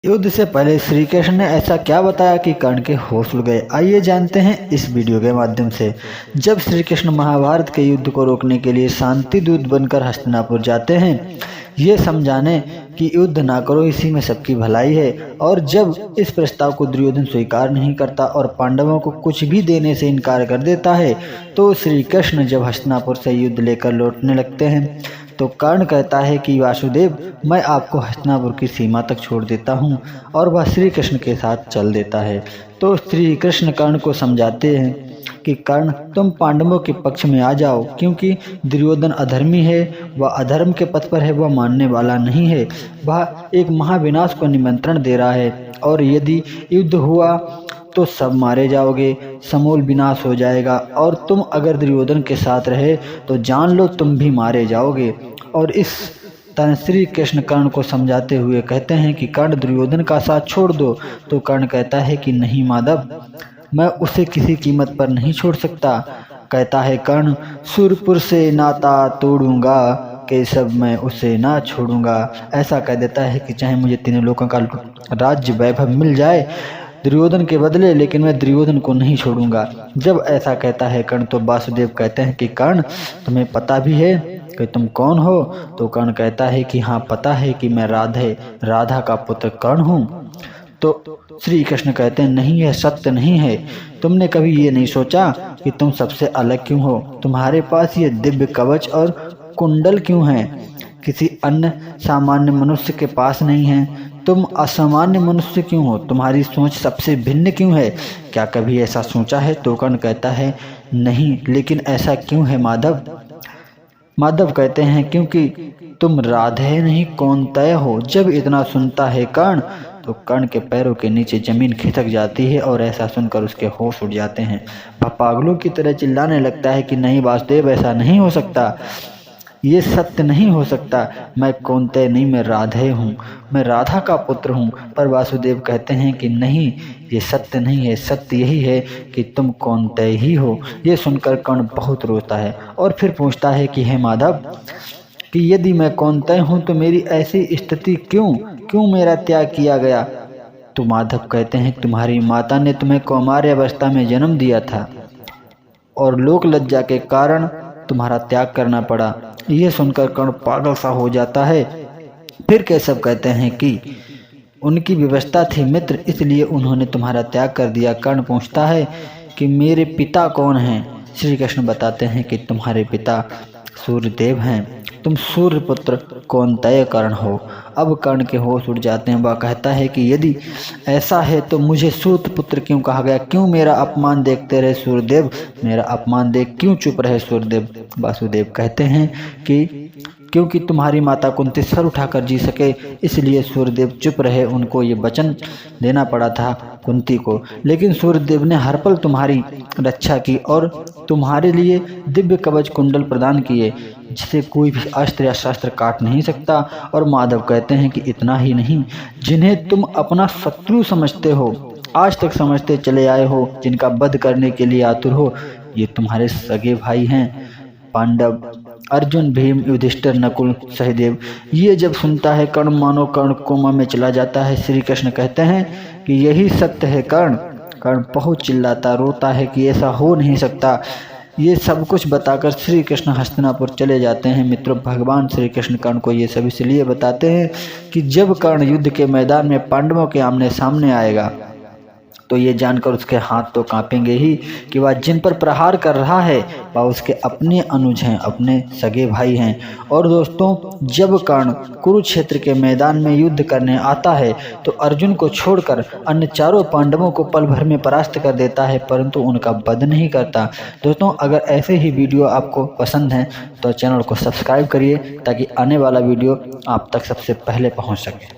युद्ध से पहले श्री कृष्ण ने ऐसा क्या बताया कि कर्ण के होश उड़ गए। आइए जानते हैं इस वीडियो के माध्यम से। जब श्री कृष्ण महाभारत के युद्ध को रोकने के लिए शांति दूत बनकर हस्तिनापुर जाते हैं, ये समझाने कि युद्ध ना करो, इसी में सबकी भलाई है। और जब इस प्रस्ताव को दुर्योधन स्वीकार नहीं करता और पांडवों को कुछ भी देने से इनकार कर देता है, तो श्री कृष्ण जब हस्तिनापुर से युद्ध लेकर लौटने लगते हैं तो कर्ण कहता है कि वासुदेव, मैं आपको हस्तिनापुर की सीमा तक छोड़ देता हूँ, और वह श्री कृष्ण के साथ चल देता है। तो श्री कृष्ण कर्ण को समझाते हैं कि कर्ण, तुम पांडवों के पक्ष में आ जाओ, क्योंकि दुर्योधन अधर्मी है, वह अधर्म के पथ पर है, वह मानने वाला नहीं है, वह एक महाविनाश को निमंत्रण दे रहा है, और यदि युद्ध हुआ तो सब मारे जाओगे, समूल विनाश हो जाएगा, और तुम अगर दुर्योधन के साथ रहे तो जान लो तुम भी मारे जाओगे। और इस तरह श्री कृष्ण कर्ण को समझाते हुए कहते हैं कि कर्ण, दुर्योधन का साथ छोड़ दो। तो कर्ण कहता है कि नहीं माधव, मैं उसे किसी कीमत पर नहीं छोड़ सकता। कहता है कर्ण, सूरपुर से नाता तोड़ूंगा, केशव मैं उसे ना छोड़ूंगा। ऐसा कह देता है कि चाहे मुझे तीनों लोगों का राज्य वैभव मिल जाए दुर्योधन के बदले, लेकिन मैं दुर्योधन को नहीं छोड़ूंगा। जब ऐसा कहता है कर्ण, तो वासुदेव कहते हैं कि कर्ण, तुम्हें पता भी है कि तुम कौन हो? तो कर्ण कहता है कि हाँ, पता है कि मैं राधा का पुत्र कर्ण हूँ। तो श्री कृष्ण कहते हैं, नहीं, यह सत्य नहीं है। तुमने कभी ये नहीं सोचा कि तुम सबसे अलग क्यों हो? तुम्हारे पास ये दिव्य कवच और कुंडल क्यों है? किसी अन्य सामान्य मनुष्य के पास नहीं है। तुम असामान्य मनुष्य क्यों हो? तुम्हारी सोच सबसे भिन्न क्यों है? क्या कभी ऐसा सोचा है? तो कर्ण कहता है, नहीं, लेकिन ऐसा क्यों है माधव? माधव कहते हैं, क्योंकि तुम राधे नहीं कौन्तेय हो। जब इतना सुनता है कर्ण, तो कर्ण के पैरों के नीचे जमीन खिसक जाती है, और ऐसा सुनकर उसके होश उड़ जाते हैं। वह पागलों की तरह चिल्लाने लगता है कि नहीं वासुदेव, ऐसा नहीं हो सकता, ये सत्य नहीं हो सकता। मैं कौन्तेय नहीं, मैं राधे हूँ, मैं राधा का पुत्र हूँ। पर वासुदेव कहते हैं कि नहीं, ये सत्य नहीं है, सत्य यही है कि तुम कौन्तेय ही हो। ये सुनकर कर्ण बहुत रोता है और फिर पूछता है कि हे माधव, कि यदि मैं कौन्तेय हूँ तो मेरी ऐसी स्थिति क्यों मेरा त्याग किया गया? तो माधव कहते हैं, तुम्हारी माता ने तुम्हें कौमार्य अवस्था में जन्म दिया था और लोक लज्जा के कारण तुम्हारा त्याग करना पड़ा। यह सुनकर कर्ण पागल सा हो जाता है। फिर केशव कहते हैं कि उनकी व्यवस्था थी मित्र, इसलिए उन्होंने तुम्हारा त्याग कर दिया। कर्ण पूछता है कि मेरे पिता कौन हैं? श्री कृष्ण बताते हैं कि तुम्हारे पिता सूर्यदेव हैं, तुम सूर्यपुत्र कौन्तेय कर्ण हो। अब कर्ण के होश उड़ जाते हैं। वह कहता है कि यदि ऐसा है तो मुझे सूर्यपुत्र क्यों कहा गया? क्यों मेरा अपमान देखते रहे सूर्यदेव? मेरा अपमान देख क्यों चुप रहे सूर्यदेव? वासुदेव कहते हैं कि क्योंकि तुम्हारी माता कुंती सर उठाकर जी सके, इसलिए सूर्यदेव चुप रहे। उनको ये वचन देना पड़ा था कुंती को, लेकिन सूर्यदेव ने हर पल तुम्हारी रक्षा की और तुम्हारे लिए दिव्य कवच कुंडल प्रदान किए, जिसे कोई भी अस्त्र या शस्त्र काट नहीं सकता। और माधव कहते हैं कि इतना ही नहीं, जिन्हें तुम अपना शत्रु समझते हो, आज तक समझते चले आए हो, जिनका वध करने के लिए आतुर हो, ये तुम्हारे सगे भाई हैं, पांडव, अर्जुन, भीम, युधिष्ठिर, नकुल, सहदेव। ये जब सुनता है कर्ण मानो कर्ण कोमा में चला जाता है। श्री कृष्ण कहते हैं कि यही सत्य है कर्ण। कर्ण बहुत चिल्लाता रोता है कि ऐसा हो नहीं सकता। ये सब कुछ बताकर श्री कृष्ण हस्तिनापुर चले जाते हैं। मित्रों, भगवान श्री कृष्ण कर्ण को ये सब इसलिए बताते हैं कि जब कर्ण युद्ध के मैदान में पांडवों के आमने सामने आएगा तो ये जानकर उसके हाथ तो कांपेंगे ही कि वह जिन पर प्रहार कर रहा है वह उसके अपने अनुज हैं, अपने सगे भाई हैं। और दोस्तों, जब कर्ण कुरुक्षेत्र के मैदान में युद्ध करने आता है तो अर्जुन को छोड़कर अन्य चारों पांडवों को पल भर में परास्त कर देता है, परंतु उनका वध नहीं करता। दोस्तों, अगर ऐसे ही वीडियो आपको पसंद हैं तो चैनल को सब्सक्राइब करिए, ताकि आने वाला वीडियो आप तक सबसे पहले पहुँच सके।